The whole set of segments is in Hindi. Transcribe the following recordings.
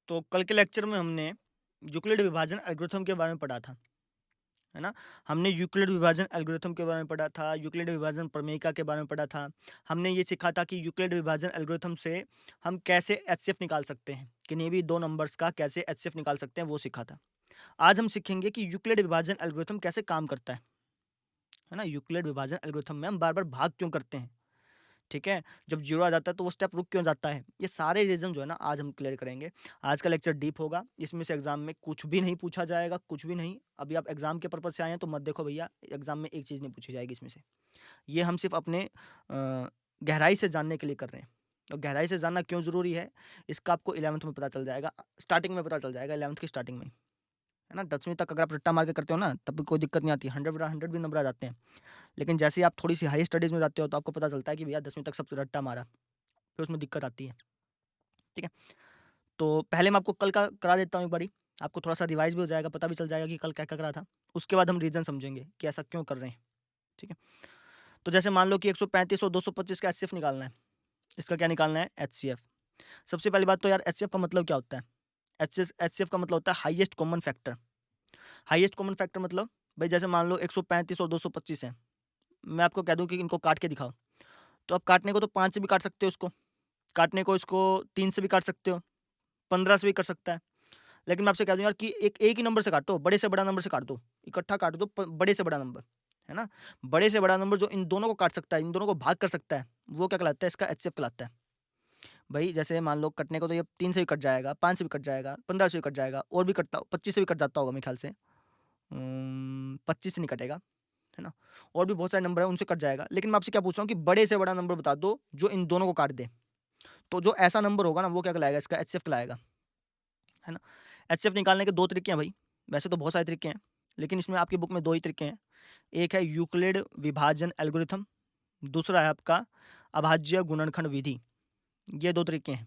तो कल के लेक्चर में हमने यूक्लिड विभाजन एल्गोरिथम के बारे में पढ़ा था, है ना? हमने यूक्लिड विभाजन एल्गोरिथम के बारे में पढ़ा था, यूक्लिड विभाजन प्रमेयिका के बारे में पढ़ा था। हमने ये सीखा था कि यूक्लिड विभाजन एल्गोरिथम से हम कैसे एचसीएफ निकाल सकते हैं, किन्हीं भी 2 नंबर्स का कैसे एचसीएफ निकाल सकते हैं, वो सीखा था। आज हम सीखेंगे कि यूक्लिड विभाजन एल्गोरिथम कैसे काम करता है ना? यूक्लिड विभाजन एल्गोरिथम में हम बार-बार भाग क्यों करते हैं? ठीक है? जब 0 आ जाता है तो वो स्टेप रुक क्यों जाता है? ये सारे रीज़न जो है ना आज हम क्लियर करेंगे। आज का लेक्चर डीप होगा, इसमें से एग्ज़ाम में कुछ भी नहीं पूछा जाएगा, कुछ भी नहीं। अभी आप एग्ज़ाम के पर्पज़ से आए हैं तो मत देखो भैया, एग्ज़ाम में एक चीज़ नहीं पूछी जाएगी इसमें से। ये हम सिर्फ़ अपने गहराई से जानने के लिए कर रहे हैं। और गहराई से जानना क्यों ज़रूरी है, इसका आपको 11th में पता चल जाएगा, स्टार्टिंग में पता चल जाएगा 11th की स्टार्टिंग में। है ना? 10वीं तक अगर आप रट्टा मार के करते हो ना, तब भी कोई दिक्कत नहीं आती, 100 भी नंबर आ जाते हैं। लेकिन जैसे ही आप थोड़ी-सी हाई स्टडीज़ में जाते हो तो आपको पता चलता है कि भैया 10वीं तक सब रट्टा मारा। फिर उसमें दिक्कत आती है, ठीक है? तो पहले मैं आपको कल का करा देता हूँ एक बारी, आपको थोड़ा-सा रिवाइज़ भी हो जाएगा, पता भी चल जाएगा कि कल क्या-क्या करा था। उसके बाद हम रीज़न समझेंगे कि ऐसा क्यों कर रहे हैं, ठीक है? तो जैसे मान लो कि 135 और 225 का एचसीएफ निकालना है, इसका क्या निकालना है? एचसीएफ। सबसे पहली बात तो यार एचसीएफ का मतलब क्या होता है? एचसीएफ का मतलब होता है highest common factor. Highest common factor मतलब भई जैसे मान लो 135 और 225 है, मैं आपको कह दूँ कि इनको काट के दिखाओ, तो आप काटने को तो 5 से भी काट सकते हो इसको, काटने को इसको 3 से भी काट सकते हो, 15 से भी कर सकता है। लेकिन मैं आपसे कह दूँ यार कि एक एक ही नंबर से काटो, बड़े से बड़ा नंबर से काट दो। इकट्ठा काट दो बड़े से बड़ा नंबर, है ना? बड़े से बड़ा नंबर जो इन दोनों को काट सकता है, इन दोनों को भाग कर सकता है, वो क्या कहलाता है? इसका एचसीएफ कहलाता है। भई जैसे मान लो कटने को तो ये 3 से भी कट जाएगा, 5 से भी कट जाएगा, 15 से भी कट जाएगा और भी कटता 25 से भी कट जाता होगा मेरे ख्याल से। 25 से नहीं कटेगा, है ना? और भी बहुत सारे नंबर हैं उनसे कट जाएगा। लेकिन मैं आपसे क्या पूछ रहा हूँ कि बड़े से बड़ा नंबर बता दो जो इन दोनों को काट दे। तो जो ऐसा नंबर होगा ना वो क्या कहलाएगा? इसका एचसीएफ कहलाएगा, है ना? एचसीएफ निकालने के 2 तरीके हैं भई, वैसे तो बहुत सारे तरीके हैं, लेकिन इसमें आपकी बुक में 2 ही तरीके हैं। एक है यूक्लिड विभाजन एल्गोरिथम, दूसरा है आपका अभाज्य गुणनखंड विधि, ये 2 तरीके हैं।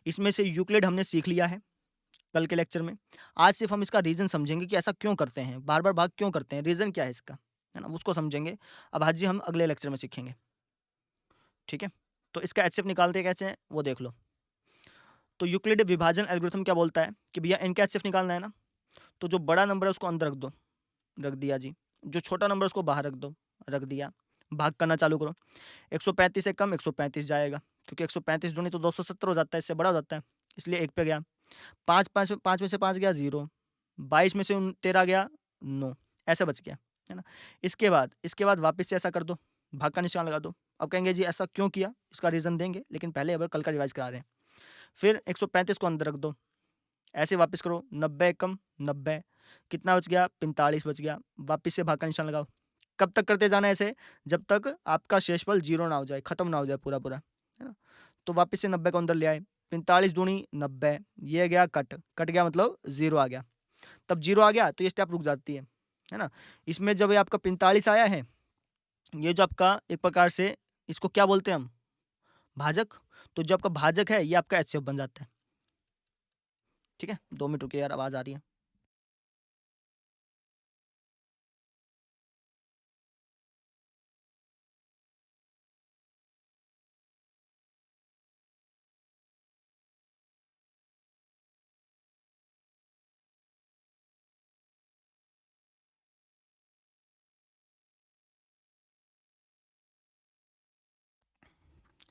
इसमें से यूक्लिड हमने सीख लिया है कल के लेक्चर में। आज सिर्फ़ हम इसका रीज़न समझेंगे कि ऐसा क्यों करते हैं, बार-बार भाग क्यों करते हैं, रीज़न क्या है इसका, है ना? उसको समझेंगे। अभाज्य हम अगले लेक्चर में सीखेंगे, ठीक है? तो इसका एचसीएफ निकालते कैसे हैं, वो देख लो। तो यूक्लिड विभाजन एल्गोरिथम क्या बोलता है कि भैया इनका एचसीएफ निकालना है ना, तो जो बड़ा नंबर है उसको अंदर रख दो, रख दिया जी। जो छोटा नंबर है उसको बाहर रख दो, रख दिया। भाग करना चालू करो। 135 से कम 135 जाएगा, क्योंकि 135 दूनी तो 270 हो जाता है, इससे बड़ा हो जाता है, इसलिए 1 पे गया। 5 में से 5 गया 0, 22 में से 13 गया 9, ऐसा बच गया, है ना? इसके बाद वापस से ऐसा कर दो, भाग का निशान लगा दो। अब कहेंगे जी ऐसा क्यों किया? इसका रीज़न देंगे, लेकिन पहले अब कल का रिवाइज़ करा रहे हैं। फिर 135 को अंदर रख दो, ऐसे वापस करो, 90 कम 90, कितना बच गया? 45 बच गया, वापस से भाग का निशान लगाओ। कब तक करते जाना है ऐसे? जब तक आपका शेषफल 0 ना हो जाए, खत्म ना हो जाए पूरा-पूरा, है ना? तो वापस से 90 को अंदर ले आए, 45 दूनी 90, ये गया कट, कट गया मतलब 0 आ गया। तब 0 आ गया तो ये स्टेप रुक जाती है ना? इसमें जब ये आपका 45 आया है, ये जो आपका एक प्रकार से इसको क्या बोलते हैं हम? भाजक। तो जो आपका भाजक है, ये आपका एचसीएफ बन जाता है, ठीक है? 2 मिनट रुकिए यार, आवाज़ आ रही है।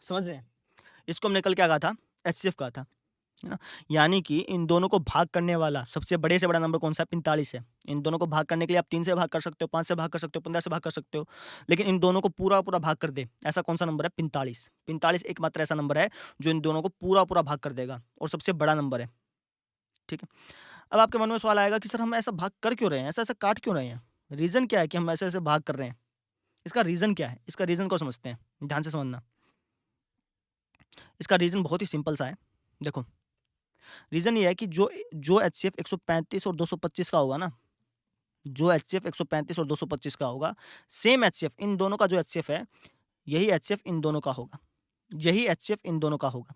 समझ रहे हैं? इसको हमने कल क्या कहा था? एचसीएफ कहा था, है ना? यानी कि इन दोनों को भाग करने वाला सबसे बड़े से बड़ा नंबर कौन-सा है? 45 है। इन दोनों को भाग करने के लिए आप 3 से भाग कर सकते हो, 5 से भाग कर सकते हो, 15 से भाग कर सकते हो। लेकिन इन दोनों को पूरा-पूरा भाग कर दे, ऐसा कौन-सा नंबर है? 45। 45 एकमात्र ऐसा नंबर है जो इन दोनों को पूरा-पूरा भाग कर देगा और सबसे बड़ा नंबर है, ठीक है? अब आपके मन में सवाल आएगा कि सर हम ऐसा भाग कर क्यों रहे हैं? ऐसा-ऐसा काट क्यों रहे हैं? रीज़न क्या है कि हम ऐसे-ऐसे भाग कर रहे हैं? इसका रीज़न क्या है? इसका रीज़न को समझते हैं, ध्यान से समझना। इसका रीज़न बहुत ही सिंपल सा है। देखो, रीज़न ये है कि जो एचसीएफ 135 और 225 का होगा ना, जो एचसीएफ 135 और 225 का होगा, सेम एचसीएफ इन दोनों का जो एचसीएफ है, यही एचसीएफ इन दोनों का होगा। यही एचसीएफ इन दोनों का होगा।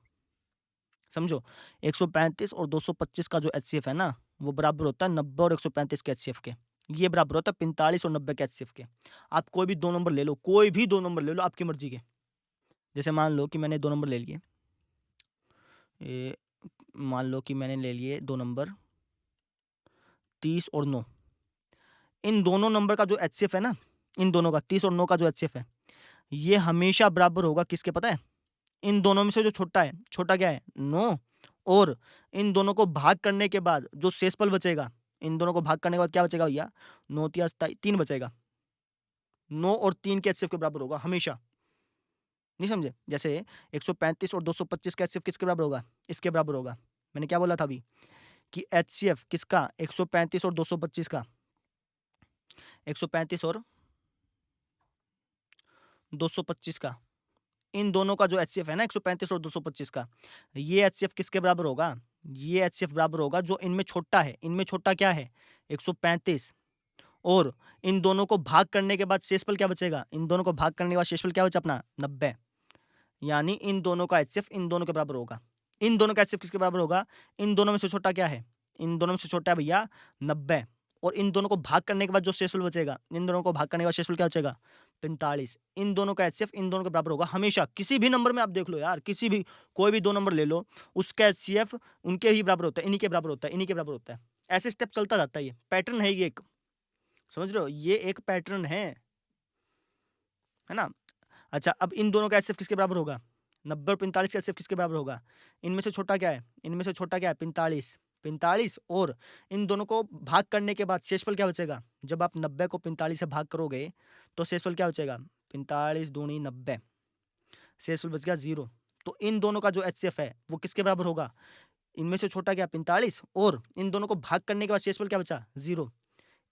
समझो, 135 और 225 का जो एचसीएफ है ना, वो बराबर होता है 90 और 135 के एचसीएफ के। ये बराबर होता है 45 और 90 के एचसीएफ के। आप कोई भी 2 नंबर ले लो, कोई भी 2 नंबर ले लो आपकी मर्ज़ी के। जैसे मान लो कि मैंने 2 नंबर ले लिए, मान लो कि मैंने ले लिए दो नंबर 30 और 9। इन दोनों नंबर का जो एचसीएफ है ना, इन दोनों का 30 और 9 का जो एचसीएफ है, ये हमेशा बराबर होगा किसके, पता है? इन दोनों में से जो छोटा है, छोटा क्या है? 9। और इन दोनों को भाग करने के बाद जो शेषफल बचेगा, इन दोनों को भाग करने के बाद क्या बचेगा भैया? 9 तिया 3 बचेगा। 9 और 3 के एचसीएफ के बराबर होगा हमेशा। नहीं समझे? जैसे 135 और 225 का एचसीएफ किसके बराबर होगा? इसके बराबर होगा। मैंने क्या बोला था अभी कि एचसीएफ किसका? 135 और 225 का, 135 और 225 का, इन दोनों का जो एचसीएफ है ना 135 और 225 का, ये एचसीएफ किसके बराबर होगा? ये एचसीएफ बराबर होगा जो इनमें छोटा है। इनमें छोटा क्या है? 135। और इन दोनों को भाग करने के बाद शेषफल क्या बचेगा? इन दोनों को भाग करने के बाद शेषफल क्या बचा अपना? 90। यानी इन दोनों का एचसीएफ इन दोनों के बराबर होगा। इन दोनों का एचसीएफ किसके बराबर होगा? इन दोनों में से छोटा क्या है? इन दोनों में से छोटा है भैया 90। और इन दोनों को भाग करने के बाद जो शेषफल बचेगा, इन दोनों को भाग करने के बाद शेषफल क्या बचेगा? 45। इन दोनों का एचसीएफ इन दोनों के बराबर होगा हमेशा। किसी भी नंबर में आप देख लो यार, किसी भी कोई भी दो नंबर ले लो, उसका एचसीएफ उनके ही बराबर होता है, इन्हीं के बराबर होता है, इन्हीं के बराबर होता है। ऐसे स्टेप चलता जाता है। ये पैटर्न है, ये एक, समझ रहे हो? ये एक पैटर्न है ना? अच्छा, अब इन दोनों का एचसीएफ किसके बराबर होगा? 90 और 45 का एचसीएफ किसके बराबर होगा? इनमें से छोटा क्या है? इनमें से छोटा क्या है? 45। 45 और इन दोनों को भाग करने के बाद शेषफल क्या बचेगा? जब आप 90 को 45 से भाग करोगे तो शेषफल क्या बचेगा? 45 दूनी 90, शेषफल बच गया 0। तो इन दोनों का जो एचसीएफ है वो किसके बराबर होगा? इनमें से छोटा क्या? 45। और इन दोनों को भाग करने के बाद शेषफल क्या बचा? 0।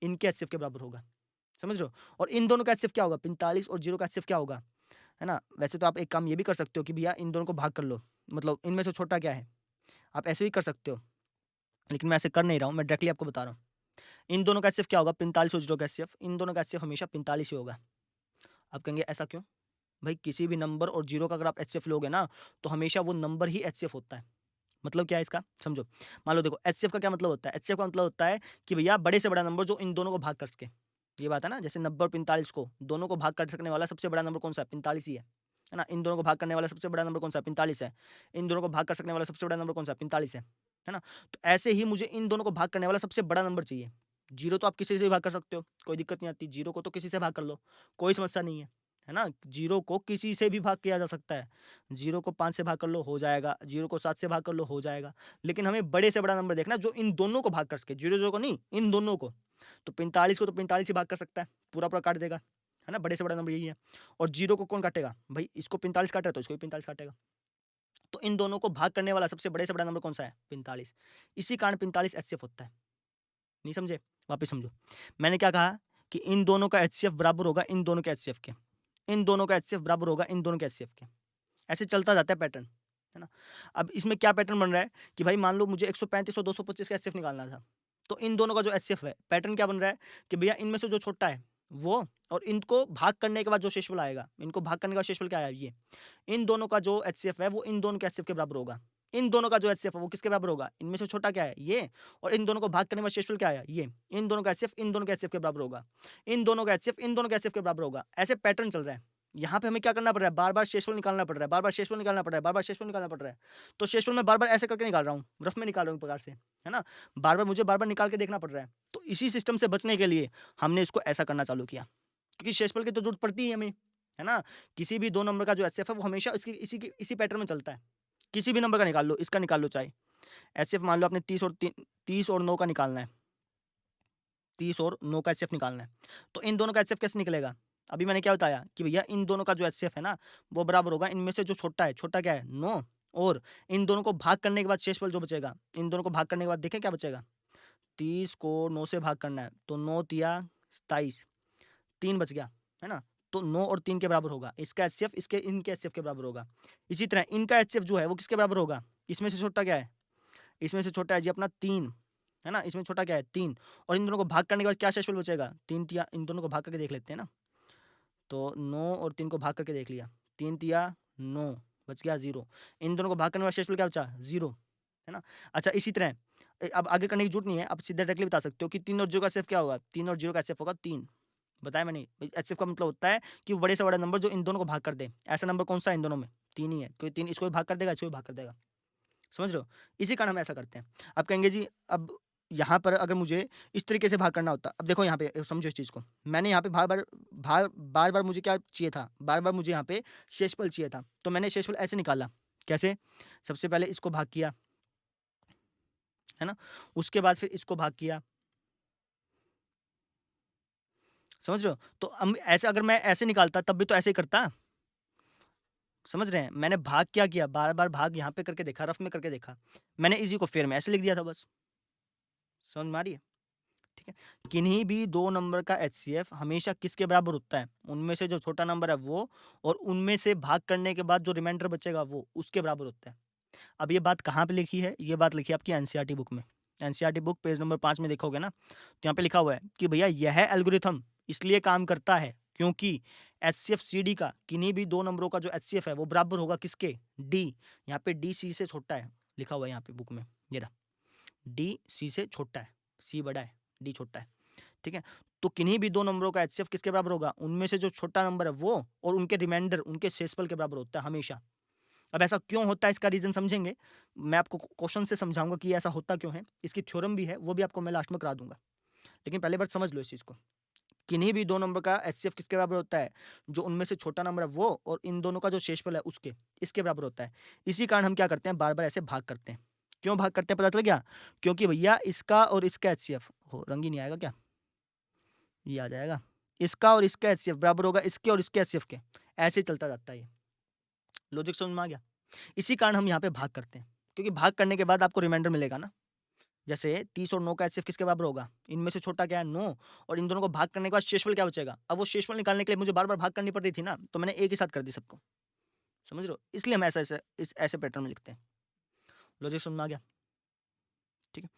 इनके एचसीएफ के बराबर होगा। समझ रहे हो? और इन दोनों का एचसीएफ क्या होगा? 45 और 0 का एचसीएफ क्या होगा? है ना? वैसे तो आप एक काम ये भी कर सकते हो कि भैया इन दोनों को भाग कर लो, मतलब इनमें से छोटा क्या है, आप ऐसे भी कर सकते हो, लेकिन मैं ऐसे कर नहीं रहा हूँ, मैं डायरेक्टली आपको बता रहा हूँ। इन दोनों का एचसीएफ क्या होगा? 45 और 0 का एचसीएफ, इन दोनों का एचसीएफ हमेशा 45 ही होगा। आप कहेंगे ऐसा क्यों? भाई किसी भी नंबर और 0 का अगर आप एचसीएफ लोगे ना, तो हमेशा वो नंबर ही एचसीएफ होता है। मतलब क्या है इसका? समझो। मान लो देखो, एचसीएफ का क्या मतलब होता है? एचसीएफ का मतलब होता है कि भैया बड़े से बड़ा नंबर जो इन दोनों को भाग कर सके। ये बात है ना? जैसे 90 और 45 को दोनों को भाग कर सकने वाला सबसे बड़ा नंबर कौन सा है? 45 ही है ना? इन दोनों को भाग करने वाला सबसे बड़ा नंबर कौन सा है? 45 है। इन दोनों को भाग कर सकने वाला सबसे बड़ा नंबर कौन सा है? 45 है ना? तो ऐसे ही मुझे इन दोनों को भाग करने वाला सबसे बड़ा नंबर चाहिए। 0 तो आप किसी से भी भाग कर सकते हो, कोई दिक्कत नहीं आती। 0 को तो किसी से भाग कर लो, कोई समस्या नहीं है ना? 0 को किसी से भी भाग किया जा सकता है। 0 को 5 से भाग कर लो, हो जाएगा। 0 को 7 से भाग कर लो, हो जाएगा। लेकिन हमें बड़े से बड़ा नंबर देखना है जो इन दोनों को भाग कर सके। 0 को नहीं, इन दोनों को। तो 45 को तो 45 ही भाग कर सकता है, पूरा काट देगा, है ना? बड़े से बड़ा नंबर यही है। और 0 को कौन काटेगा? भाई इसको 45 काटा है तो इसको भी 45 काटेगा। तो इन दोनों को भाग करने वाला सबसे बड़े से बड़ा नंबर कौन सा है? 45। इसी कारण 45 एचसीएफ होता है। नहीं समझे? वापस समझो। मैंने क्या कहा कि इन दोनों का एचसीएफ बराबर होगा इन दोनों के एचसीएफ के। इन दोनों का एचसीएफ बराबर होगा इन दोनों के एचसीएफ के। ऐसे चलता जाता है पैटर्न, है ना? अब इसमें क्या पैटर्न बन रहा है कि भाई मान लो मुझे 135 और 225 का एचसीएफ निकालना था। तो इन दोनों का जो एचसीएफ है, पैटर्न क्या बन रहा है कि भैया इनमें से जो छोटा है वो, और इनको भाग करने के बाद जो शेषफल आएगा, इनको भाग करने के बाद शेषफल क्या आया? ये। इन दोनों का जो एचसीएफ है वो इन दोनों के एचसीएफ के बराबर होगा। इन दोनों का जो एचसीएफ है वो किसके बराबर होगा? इनमें से छोटा क्या है? ये। और इन दोनों को भाग करने में शेषफल क्या आया? ये। इन दोनों का एचसीएफ इन दोनों के एचसीएफ के बराबर होगा। इन दोनों का एचसीएफ इन दोनों के एचसीएफ के बराबर होगा। ऐसे पैटर्न चल रहा है। यहाँ पे हमें क्या करना पड़ रहा है? बार-बार शेषफल निकालना पड़ रहा है, बार-बार शेषफल निकालना पड़ रहा है, बार-बार शेषफल निकालना पड़ रहा है। तो शेषफल मैं बार-बार ऐसे करके निकाल रहा हूँ, रफ में निकाल रहा हूँ एक प्रकार से, है ना? बार-बार मुझे बार-बार निकाल के देखना पड़ रहा है। तो इसी सिस्टम से बचने के लिए हमने इसको ऐसा करना चालू किया, क्योंकि शेषफल की तो जरूरत पड़ती है हमें, है ना? किसी भी दो नंबर का जो एचसीएफ है वो हमेशा इसी पैटर्न में चलता है। किसी भी नंबर का निकाल लो, इसका निकाल लो चाहे। एचसीएफ मान लो आपने 30 और 9 का निकालना है, 30 और 9 का एचसीएफ निकालना है। तो इन दोनों का एचसीएफ कैसे निकलेगा? अभी मैंने क्या बताया कि भैया इन दोनों का जो एचसीएफ है ना, वो बराबर होगा इनमें से जो छोटा है, छोटा क्या है? 9। और इन दोनों को भाग करने के बाद शेषफल जो बचेगा, इन दोनों को भाग करने के बाद देखें क्या बचेगा? 30 को 9 से भाग करना है, तो 9 तिया 27, 3 बच गया, है ना? तो 9 और 3 के बराबर होगा। इसका एचसीएफ इनके एचसीएफ के बराबर होगा। इसी तरह इनका एचसीएफ जो है वो किसके बराबर होगा? इसमें से छोटा क्या है? इसमें से छोटा है जी अपना 3, है ना? इसमें छोटा क्या है? 3। और इन दोनों को भाग करने के बाद क्या शेषफल बचेगा? 3 तिया, इन दोनों को भाग करके देख लेते हैं ना। तो 9 और 3 को भाग करके देख लिया, 3 तिया 9, बच गया 0। इन दोनों को भाग करने के बाद शेषफल क्या बचा? 0, है ना? अच्छा, इसी तरह अब आगे करने की जरूरत नहीं है, आप सीधे डायरेक्टली बता सकते हो कि 3 और 0 का एचसीएफ क्या होगा? 3 और 0 का एचसीएफ होगा 3। बताया मैंने। एचसीएफ का मतलब होता है कि वो बड़े से बड़ा नंबर जो इन दोनों को भाग कर दे। ऐसा नंबर कौन सा है इन दोनों में? 3 ही है। कोई 3 इसको भी भाग कर देगा, इसको भी भाग कर देगा। समझ रहे हो? इसी कारण हम ऐसा करते हैं। अब कहेंगे जी, अब यहाँ पर अगर मुझे इस तरीके से भाग करना होता, अब देखो यहाँ पे समझो इस चीज़ को। मैंने यहाँ पे बार-बार मुझे क्या चाहिए था? बार-बार मुझे यहाँ पे शेषफल चाहिए था। तो मैंने शेषफल ऐसे निकाला, कैसे? सबसे पहले इसको भाग किया, है ना? उसके बाद फिर इसको भाग किया, समझ रहे हो? तो ऐसे अगर मैं ऐसे निकालता तब भी तो ऐसे ही करता, समझ रहे हैं? मैंने भाग क्या किया? बार-बार भाग यहाँ पे करके देखा, रफ में करके देखा। मैंने इसी को फेर में ऐसे लिख दिया था बस। समझ में आ रही है? ठीक है? किन्हीं भी 2 नंबर का एचसीएफ हमेशा किसके बराबर होता है? उनमें से जो छोटा नंबर है वो, और उनमें से भाग करने के बाद जो रिमाइंडर बचेगा वो, उसके बराबर होता है। अब ये बात कहाँ पे लिखी है? ये बात लिखी है आपकी एनसीईआरटी बुक में। एनसीईआरटी बुक पेज नंबर 5 में देखोगे ना, तो यहाँ पे लिखा हुआ है कि भैया यह एल्गोरिथम इसलिए काम करता है क्योंकि एचसीएफ सीडी का किन्हीं भी 2 नंबरों का जो एचसीएफ है वो बराबर होगा किसके? डी। यहाँ पे डी सी से छोटा है, लिखा हुआ है यहाँ पे बुक में। ये रहा, डी सी से छोटा है, सी बड़ा है, डी छोटा है। ठीक है? तो किन्हीं भी 2 नंबरों का एचसीएफ किसके बराबर होगा? उनमें से जो छोटा नंबर है वो, और उनके रिमाइंडर उनके शेषफल के बराबर होता है हमेशा। अब ऐसा क्यों होता है इसका रीज़न समझेंगे। मैं आपको क्वेश्चन से समझाऊँगा कि ऐसा होता क्यों है। इसकी थ्योरम भी है, वो भी आपको मैं लास्ट में करा दूँगा। लेकिन पहले बार समझ लो इस चीज़ को। किन्हीं भी 2 नंबर का एचसीएफ किसके बराबर होता है? जो उनमें से छोटा नंबर है वो, और इन दोनों का जो शेषफल है उसके, इसके बराबर होता है। इसी कारण हम क्या करते हैं, बार-बार ऐसे भाग करते हैं। क्यों भाग करते हैं पता चल गया? क्योंकि भैया इसका और इसका एचसीएफ हो, रंग ही नहीं आएगा क्या? ये आ जाएगा। इसका और इसका एचसीएफ बराबर होगा इसके और इसके एचसीएफ के। ऐसे ही चलता जाता है ये। लॉजिक समझ में आ गया? इसी कारण हम यहाँ पे भाग करते हैं। क्योंकि भाग करने के बाद आपको रिमाइंडर मिलेगा ना। जैसे 30 और 9 का एचसीएफ किसके बराबर होगा? इनमें से छोटा क्या है? 9, और इन दोनों को भाग करने के बाद शेषफल क्या बचेगा? अब वो शेषफल निकालने के लिए मुझे बार-बार भाग करनी पड़ रही थी ना, तो मैंने एक ही साथ कर दी सबको। समझ रहे हो? इसलिए हम ऐसे पैटर्न में लिखते हैं। लॉजिक समझ में आ गया? ठीक है।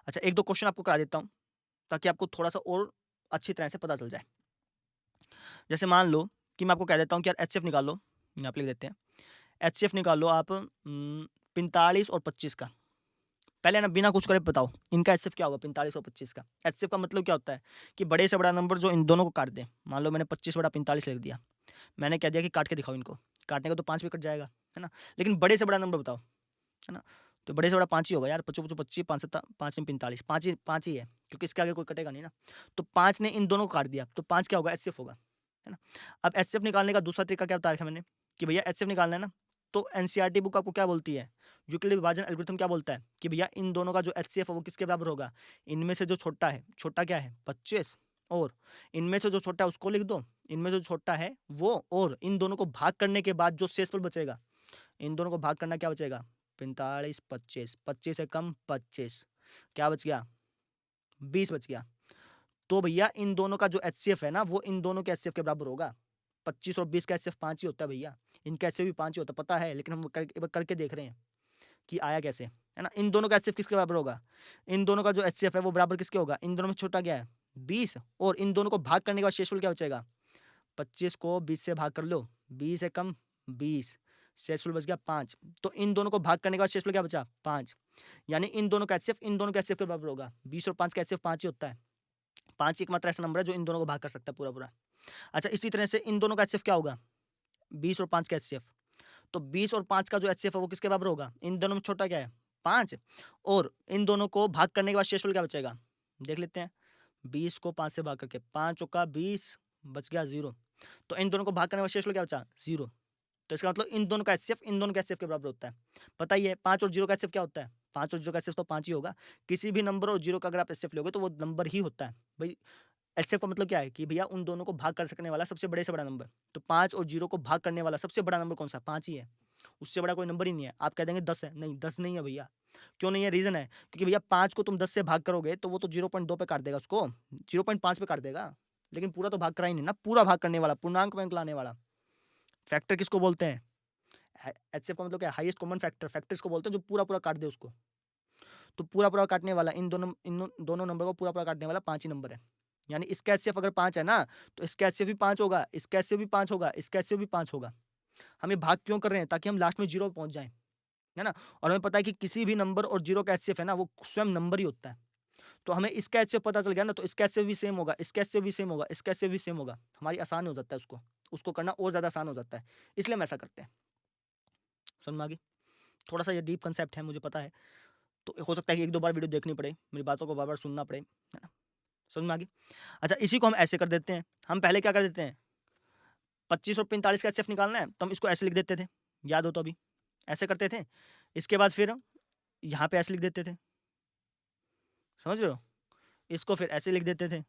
अच्छा, 1-2 क्वेश्चन आपको करा देता हूँ, ताकि आपको थोड़ा-सा और अच्छी तरह से पता चल जाए। जैसे मान लो कि मैं आपको कह देता हूँ कि यार एचसीएफ निकाल लो, यहाँ पे लिख देते हैं। एचसीएफ निकाल लो आप 45 और 25 का। पहले ना बिना कुछ करे बताओ, इनका एचसीएफ क्या होगा 45 और 25 का? एचसीएफ का मतलब क्या होता है कि बड़े से बड़ा नंबर जो इन दोनों को काट दे। मान लो मैंने 25/45 लिख दिया। मैंने कह दिया कि काट के दिखाओ इनको। काटने का तो 5 भी कट जाएगा, है ना? लेकिन बड़े से बड़ा नंबर बताओ, है ना? तो बड़े से बड़ा 5 ही होगा यार, 25 25 25 5 7 5 में 45, 5 ही है, क्योंकि इसके आगे कोई कटेगा नहीं ना। तो 5 ने इन दोनों को काट दिया, तो 5 क्या होगा? एचसीएफ होगा, है ना? अब एचसीएफ निकालने का दूसरा तरीका क्या बता रखा है मैंने, कि भैया एचसीएफ निकालना है ना, तो एनसीईआरटी बुक आपको क्या बोलती है? यूक्लिड विभाजन एल्गोरिथम क्या बोलता है कि भैया इन दोनों का जो एचसीएफ है वो किसके बराबर होगा? इनमें से जो छोटा है, छोटा क्या है? 25, और इनमें से जो छोटा है उसको लिख दो, इनमें से जो छोटा है वो, और इन दोनों को भाग करने के बाद जो शेषफल बचेगा, इन दोनों को भाग करना क्या बचेगा? 45 25, 25 से कम 25, क्या बच गया? 20 बच गया। तो भैया इन दोनों का जो एचसीएफ है ना, वो इन दोनों के एचसीएफ के बराबर होगा। 25 और 20 का एचसीएफ 5 ही होता है भैया। इनका एचसीएफ भी 5 ही होता है, पता है, लेकिन हम एक बार करके देख रहे हैं कि आया कैसे, है ना? इन दोनों का एचसीएफ किसके बराबर होगा? इन दोनों का जो एचसीएफ है वो बराबर किसके होगा? इन दोनों में छोटा क्या है? 20, और इन दोनों को भाग करने के बाद शेषफल क्या बचेगा? 25 को 20 से भाग कर लो, 20 है कम 20, शेषफल बच गया 5। तो इन दोनों को भाग करने के बाद शेषफल क्या बचा? 5। यानी इन दोनों का एचसीएफ इन दोनों के एचसीएफ के बराबर होगा। 20 और 5 का एचसीएफ 5 ही होता है। 5 एकमात्र ऐसा नंबर है जो इन दोनों को भाग कर सकता है पूरा-पूरा। अच्छा, इसी तरह से इन दोनों का एचसीएफ क्या होगा? 20 और 5 का एचसीएफ। तो 20 और 5 का जो एचसीएफ है वो किसके बराबर होगा? इन दोनों में छोटा क्या है? 5, और इन दोनों को भाग करने के बाद शेषफल क्या बचेगा? देख लेते हैं। 20 को 5 से भाग करके 5 चौका 20, बच गया 0। तो इन दोनों को भाग करने के बाद शेषफल क्या बचा? 0। तो इसका मतलब इन दोनों का एचसीएफ इन दोनों के एचसीएफ के बराबर होता है। पता ही है 5 और 0 का एचसीएफ क्या होता है? 5 और 0 का एचसीएफ तो 5 ही होगा। किसी भी नंबर और 0 का अगर आप एचसीएफ लोगे तो वो नंबर ही होता है। भई एचसीएफ का मतलब क्या है कि भैया उन दोनों को भाग कर सकने वाला सबसे बड़े से बड़ा नंबर। तो 5 और 0 को भाग करने वाला सबसे बड़ा नंबर कौन-सा? 5 ही है। उससे बड़ा कोई नंबर ही नहीं है। आप कह देंगे 10 है, नहीं 10 नहीं है भैया। क्यों नहीं है? रीज़न है, क्योंकि भैया 5 को तुम 10 से भाग करोगे तो वो तो 0.2 पे काट देगा उसको, 0.5 पे काट देगा। लेकिन पूरा तो भाग करा ही नहीं ना, पूरा भाग करने वाला, पूर्णांक में अंक लाने वाला। फैक्टर किसको बोलते हैं? एचसीएफ का मतलब क्या है? हाईएस्ट कॉमन फैक्टर, फैक्टर इसको बोलते हैं जो पूरा-पूरा काट दे उसको। तो पूरा-पूरा काटने वाला इन दोनों नंबर को पूरा-पूरा काटने वाला 5 ही नंबर है। यानी इसका एचसीएफ अगर 5 है ना, तो इसका एचसीएफ भी 5 होगा, इसका एचसीएफ भी 5 होगा, इसका एचसीएफ भी 5 होगा। हम ये भाग क्यों कर रहे हैं? ताकि हम लास्ट में 0 पे पहुँच जाएँ, है ना? और हमें पता है कि किसी भी नंबर और 0 का एचसीएफ है ना, वो स्वयं नंबर ही होता है। तो हमें इसका एचसीएफ पता चल गया ना, तो इसका एचसीएफ भी सेम होगा, इसका एचसीएफ भी सेम होगा, इसका एचसीएफ भी सेम होगा। हमारी आसान हो जाता है उसको करना और ज़्यादा आसान हो जाता है। इसलिए हम ऐसा करते हैं। समझ में आ गई? थोड़ा सा ये डीप कंसेप्ट है, मुझे पता है, तो हो सकता है कि 1-2 बार वीडियो देखनी पड़े, मेरी बातों को बार-बार सुनना पड़े, है ना? समझ में आ गई? अच्छा, इसी को हम ऐसे कर देते हैं, हम पहले क्या कर देते हैं, 25 और 45 का एचसीएफ निकालना है, तो हम इसको ऐसे लिख देते थे, याद हो तो अभी, ऐसे करते थे। इसके बाद फिर यहाँ पे ऐसे लिख देते थे, समझ रहे हो? इसको फिर ऐसे लिख देते थे।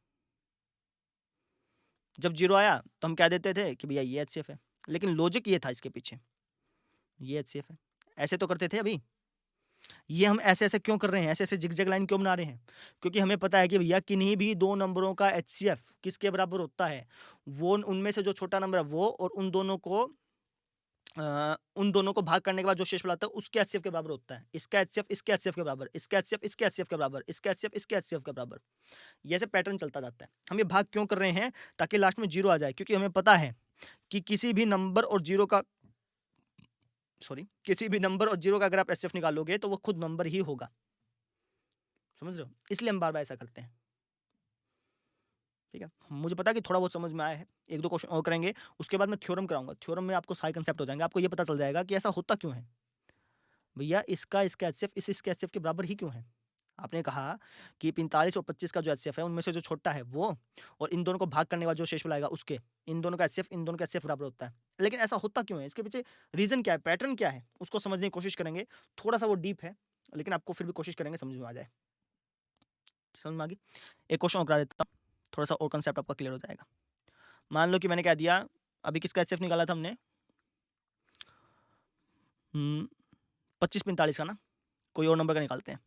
जब 0 आया तो हम क्या देते थे कि भैया ये एचसीएफ है, लेकिन लॉजिक ये था इसके पीछे, ये एचसीएफ है। ऐसे तो करते थे अभी, ये हम ऐसे-ऐसे क्यों कर रहे हैं, ऐसे-ऐसे ज़िगज़ैग लाइन क्यों बना रहे हैं? क्योंकि हमें पता है कि भैया किन्हीं भी 2 नंबरों का एचसीएफ किसके बराबर होता है? वो उनमें से जो छोटा नंबर है वो, और उन दोनों को भाग करने के बाद जो शेषफल आता है उसके एचसीएफ के बराबर होता है। इसका एचसीएफ इसके एचसीएफ के बराबर, इसका एचसीएफ इसके एचसीएफ के बराबर, इसका एचसीएफ इसके एचसीएफ के बराबर। ये ऐसे पैटर्न चलता जाता है। हम ये भाग क्यों कर रहे हैं? ताकि लास्ट में 0 आ जाए, क्योंकि हमें पता है कि किसी भी नंबर और 0 का अगर आप एचसीएफ निकालोगे तो वो खुद नंबर ही होगा। समझ रहे हो? इसलिए हम बार-बार ऐसा करते हैं। ठीक है? मुझे पता है कि थोड़ा बहुत समझ में आया है। 1-2 क्वेश्चन और करेंगे, उसके बाद मैं थ्योरम कराऊँगा। थ्योरम में आपको सारे कांसेप्ट हो जाएँगे। आपको ये पता चल जाएगा कि ऐसा होता क्यों है? भैया इसका एचसीएफ इसके एचसीएफ के बराबर ही क्यों है? आपने कहा कि 45 और 25 का जो एचसीएफ है उनमें से जो छोटा है वो, और इन दोनों को भाग करने के बाद जो शेषफल आएगा उसके, इन दोनों का एचसीएफ बराबर होता है। लेकिन ऐसा होता क्यों है? इसके पीछे रीज़न क्या है? पैटर्न क्या है? उसको समझने की कोशिश करेंगे। थोड़ा-सा वो डीप है, लेकिन आपको फिर भी कोशिश करेंगे समझ में आ जाए। समझ में आ गई? एक क्वेश्चन और करा देता हूँ, थोड़ा-सा और कांसेप्ट आपका क्लियर हो जाएगा। मान लो कि मैंने क्या दिया, अभी किसका एचसीएफ निकाला था हमने? 25-45 का ना? कोई और नंबर का निकालते हैं।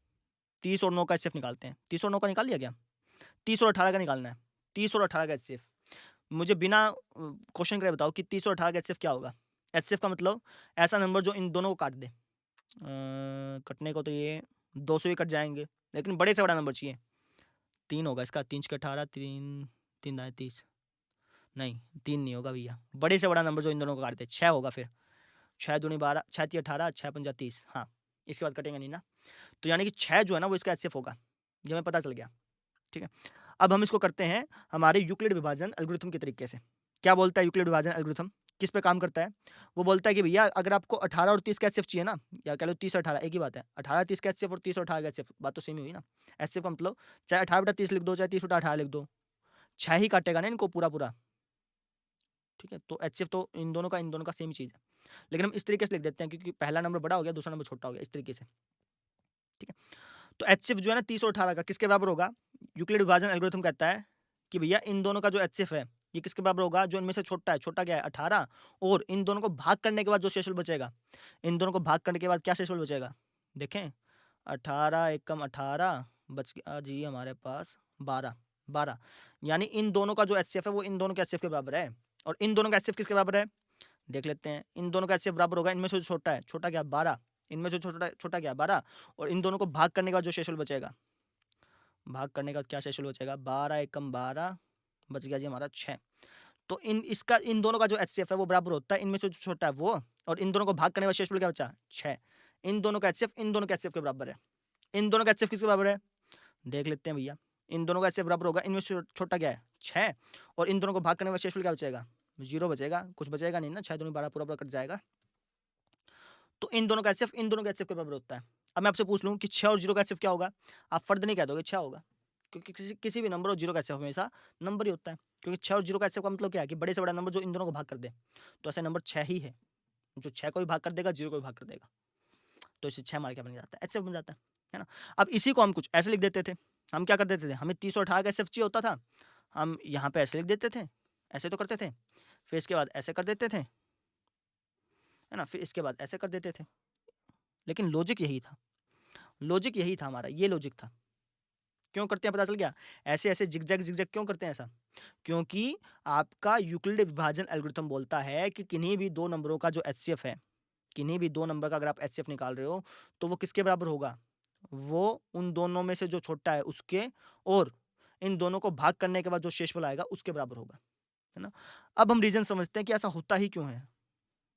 30 और 9 का एचसीएफ निकालते हैं। 30 और 9 का निकाल लिया क्या? 30 और 18 का निकालना है। 30 और 18 का एचसीएफ। मुझे बिना क्वेश्चन करे बताओ कि 30 और 18 का एचसीएफ क्या होगा? एचसीएफ का मतलब ऐसा नंबर जो इन दोनों को काट दे। कटने को तो ये 200 ही कट जाएँगे, लेकिन बड़े से बड़ा नंबर चाहिए। 3 होगा इसका, 3 छके 18, 3 3 दाएँ 30, नहीं 3 नहीं होगा भैया। बड़े से बड़ा नंबर जो इन दोनों को काट दे, 6 होगा फिर। 6 दूनी 12, 6 तिया 18, 6 पंजा 30, हाँ, इसके बाद कटेगा नहीं ना। तो यानी कि 6 जो है ना वो इसका एचसीएफ होगा, ये हमें पता चल गया। ठीक है? अब हम इसको करते हैं हमारे यूक्लिड विभाजन एल्गोरिथम के तरीके से। क्या बोलता है यूक्लिड विभाजन एल्गोरिथम? किस पे काम करता है? वो बोलता है कि भैया अगर आपको 18 और 30 का एचसीएफ चाहिए ना, या कह लो 30 और 18 एक ही बात है। 18 30 का एचसीएफ और 30 और 18 का एचसीएफ, बात तो सेम ही हुई ना। एचसीएफ का मतलब चाहे 18/30 लिख दो, चाहे 30/18 लिख दो, 6 ही काटेगा ना इनको पूरा-पूरा। ठीक है? तो एचसीएफ तो इन दोनों का सेम चीज़ है। लेकिन हम इस तरीके से लिख देते हैं क्योंकि पहला नंबर बड़ा हो गया, दूसरा नंबर छोटा हो गया, इस तरीके से। ठीक है? तो एचसीएफ जो है ना 30 और 18 का किसके बराबर होगा? यूक्लिड विभाजन एल्गोरिथम कहता है कि भैया इन दोनों का जो एचसीएफ है ये किसके बराबर होगा? जो इनमें से छोटा है, छोटा क्या है? 18, और इन दोनों को भाग करने के बाद जो शेषफल बचेगा, इन दोनों को भाग करने के बाद क्या शेषफल बचेगा? देखें, 18 एकम 18 बच गया जी हमारे पास 12, 12, यानी इन दोनों का जो एचसीएफ है वो इन दोनों के एचसीएफ के बराबर है। और इन दोनों का एचसीएफ किसके बराबर है? देख लेते हैं। इन दोनों का एचसीएफ बराबर होगा इनमें से जो छोटा है, छोटा क्या? 12, इनमें से छोटा छोटा क्या? 12, और इन दोनों को भाग करने के बाद जो शेषफल बचेगा, भाग करने का क्या शेषफल बचेगा? 12 एकम 12 बच गया जी हमारा 6। तो इन दोनों का जो एचसीएफ है वो बराबर होता है इनमें से जो छोटा है वो, और इन दोनों को भाग करने का शेषफल क्या बचा? 6। इन दोनों का एचसीएफ इन दोनों के एचसीएफ के बराबर है। इन दोनों का एचसीएफ किसके बराबर है? देख लेते हैं भैया। इन दोनों का एचसीएफ बराबर होगा, इनमें से छोटा क्या है? 6, और इन दोनों को भाग करने का शेषफल क्या बचेगा? 0 बचेगा, कुछ बचेगा नहीं ना, 6 दूनी 12 पूरा-पूरा कट जाएगा। तो इन दोनों का एचसीएफ के बराबर होता है। अब मैं आपसे पूछ लूँ कि 6 और 0 का एचसीएफ क्या होगा? आप फर्द नहीं कह दोगे, 6 होगा। क्योंकि किसी भी नंबर और 0 का एचसीएफ हमेशा नंबर ही होता है। क्योंकि 6 और 0 का एचसीएफ का मतलब क्या है कि बड़े से बड़ा नंबर जो इन दोनों को भाग कर दे। तो ऐसा नंबर 6 ही है, जो 6 को भी भाग कर देगा, 0 को भी भाग कर देगा। तो इससे 6 मार क्या बन जाता है? एचसीएफ बन जाता है ना? अब इसी को हम कुछ ऐसे लिख देते थे। हम क्या कर देते थे? हमें 30 और 18 का एचसीएफ चाहिए होता था। हम यहाँ पे ऐसे लिख देते थे, ऐसे तो करते थे। फिर इसके बाद ऐसे कर देते थे, है ना? फिर इसके बाद ऐसे कर देते थे। लेकिन लॉजिक यही था हमारा, ये लॉजिक था। क्यों करते हैं पता चल गया? ऐसे-ऐसे ज़िगज़ैग क्यों करते हैं ऐसा? क्योंकि आपका यूक्लिड विभाजन एल्गोरिथम बोलता है कि किन्हीं भी 2 नंबरों का जो एचसीएफ है, किन्हीं भी 2 नंबर का अगर आप एचसीएफ निकाल रहे हो, तो वो किसके बराबर होगा? वो उन दोनों में से जो छोटा है उसके, और इन दोनों को भाग करने के बाद जो शेषफल आएगा उसके बराबर होगा। है ना? अब हम रीज़न समझते हैं कि ऐसा होता ही क्यों है?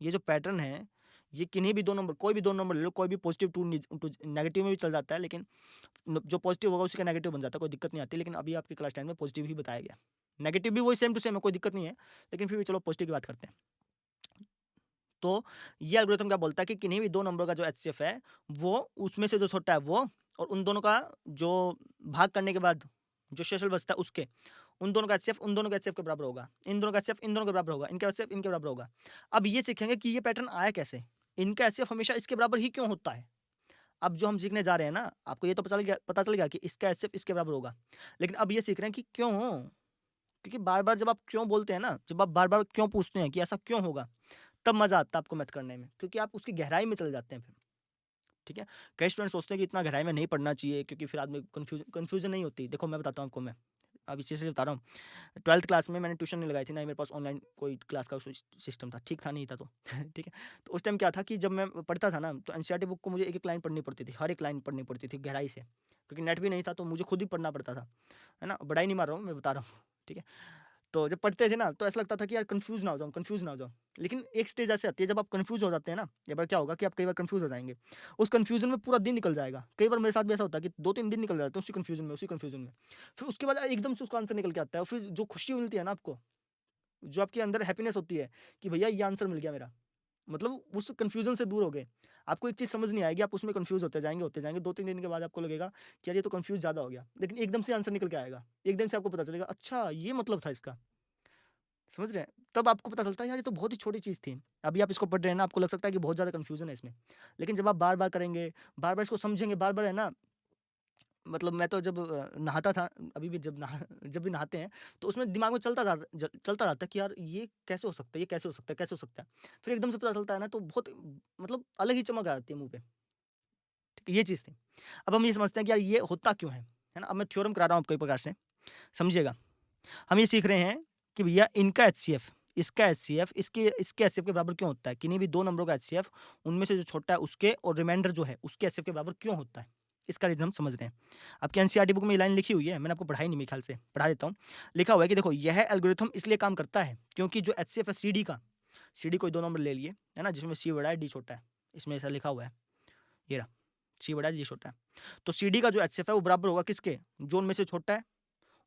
ये जो पैटर्न है, ये किन्हीं भी 2 नंबर, कोई भी 2 नंबर ले लो, कोई भी पॉजिटिव टू नेगेटिव में भी चल जाता है, लेकिन जो पॉजिटिव होगा उसी का नेगेटिव बन जाता है, कोई दिक्कत नहीं आती। लेकिन अभी आपकी क्लास 10 में पॉजिटिव ही बताया गया। नेगेटिव भी वही सेम टू सेम है, कोई दिक्कत नहीं है, लेकिन फिर भी चलो पॉजिटिव की बात करते हैं। तो ये एल्गोरिथम क्या बोलता है कि किन्हीं भी 2 नंबर का जो एचसीएफ है, वो उसमें से जो छोटा है वो और उन दोनों का जो भाग करने के बाद जो शेषफल बचता है उसके, उन दोनों का एचसीएफ उन दोनों के एचसीएफ के बराबर होगा। इन दोनों का एचसीएफ इन दोनों के बराबर होगा। इनका एचसीएफ इनके बराबर होगा। अब ये सीखेंगे कि ये पैटर्न आया कैसे? इनका एचसीएफ हमेशा इसके बराबर ही क्यों होता है? अब जो हम सीखने जा रहे हैं ना, आपको ये तो पता चल गया कि इसका एचसीएफ इसके बराबर होगा। लेकिन अब ये सीख रहे हैं कि क्यों? क्योंकि बार-बार जब आप क्यों बोलते हैं ना, जब आप बार-बार क्यों पूछते हैं कि ऐसा क्यों होगा? तब मज़ा आता है आपको मैथ करने में, क्योंकि आप उसकी गहराई में चले जाते हैं फिर, ठीक है? कई स्टूडेंट सोचते हैं कि इतना गहराई में नहीं पढ़ना चाहिए क्योंकि फिर आदमी कन्फ्यूज़न नहीं होती। देखो मैं बताता हूँ आपको मैं, अब इसी से बता रहा हूँ। 12th क्लास में मैंने ट्यूशन नहीं लगाई थी, ना ही मेरे पास ऑनलाइन कोई क्लास का सिस्टम था। ठीक था, नहीं था तो ठीक है? तो उस टाइम क्या था कि जब मैं पढ़ता था ना, तो एनसीईआरटी बुक को मुझे एक-एक लाइन पढ़नी पड़ती थी, हर एक लाइन पढ़नी पड़ती थी गहराई से, क्योंकि नेट भी नहीं था तो मुझे खुद ही पढ़ना पड़ता था, है ना? बड़ाई नहीं मार रहा हूँ, मैं बता रहा हूँ, ठीक है? तो जब पढ़ते थे ना, तो ऐसा लगता था कि यार कन्फ्यूज़ ना हो जाऊँ, कन्फ्यूज़ ना हो जाऊँ। लेकिन एक स्टेज ऐसी आती है जब आप कन्फ्यूज़ हो जाते हैं ना, एक बार क्या होगा कि आप कई बार कन्फ्यूज़ हो जाएँगे। उस कन्फ्यूज़न में पूरा दिन निकल जाएगा। कई बार मेरे साथ भी ऐसा होता है कि 2-3 दिन निकल जाते हैं उसी कन्फ्यूज़न में। फिर उसके बाद एकदम से उसका आंसर निकल के आता है और फिर जो खुशी मिलती है ना आपको, जो आपके अंदर हैप्पीनेस होती है कि भैया ये आंसर मिल गया मेरा। मतलब उस कन्फ्यूज़न से दूर हो गए। आपको एक चीज़ समझ नहीं आएगी, आप उसमें कन्फ्यूज़ होते जाएँगे, 2-3 दिन के बाद आपको लगेगा कि यार ये तो कन्फ्यूज़ ज़्यादा हो गया। लेकिन एकदम से आंसर निकल के आएगा। एकदम से आपको पता चलेगा, अच्छा ये मतलब था इसका। समझ रहे हैं? तब आपको पता चलता है यार ये तो बहुत ही छोटी चीज़ थी। अभी आप इसको पढ़ रहे हैं ना, आपको लग सकता है कि बहुत ज़्यादा कन्फ्यूज़न है इसमें। लेकिन जब आप बार-बार करेंगे, बार-बार इसको समझेंगे, बार-बार है ना, मतलब मैं तो जब नहाता था, अभी भी जब भी नहाते हैं, तो उसमें दिमाग में चलता रहता है कि यार ये कैसे हो सकता है, ये कैसे हो सकता है, कैसे हो सकता है? फिर एकदम से पता चलता है ना, तो बहुत मतलब अलग ही चमक आ जाती है मुँह पे। ठीक है, ये चीज़ थी। अब हम ये समझते हैं कि यार ये होता क्यों है ना? अब मैं थ्योरम करा रहा हूँ आपको एक प्रकार से, समझिएगा। हम ये सीख रहे हैं कि भैया इनका एचसीएफ, इसका एचसीएफ इसके इसके एचसीएफ के बराबर क्यों होता है? किन्हीं भी 2 नंबरों का एचसीएफ उनमें से जो छोटा है उसके और रिमाइंडर जो है उसके एचसीएफ के बराबर क्यों होता है? इसका रीज़न हम समझ रहे हैं। आपकी एनसीईआरटी बुक में ये लाइन लिखी हुई है, मैंने आपको पढ़ाई नहीं मेरे ख्याल से, पढ़ा देता हूँ। लिखा हुआ है कि देखो यह एल्गोरिथम इसलिए काम करता है क्योंकि जो एचसीएफ है सीडी का, सीडी कोई 2 नंबर ले लिए, है ना? जिसमें सी बड़ा है, डी छोटा है। इसमें ऐसा लिखा हुआ है, ये रहा, सी बड़ा है, डी छोटा है। तो सीडी का जो एचसीएफ है वो बराबर होगा किसके? जो उनमें से छोटा है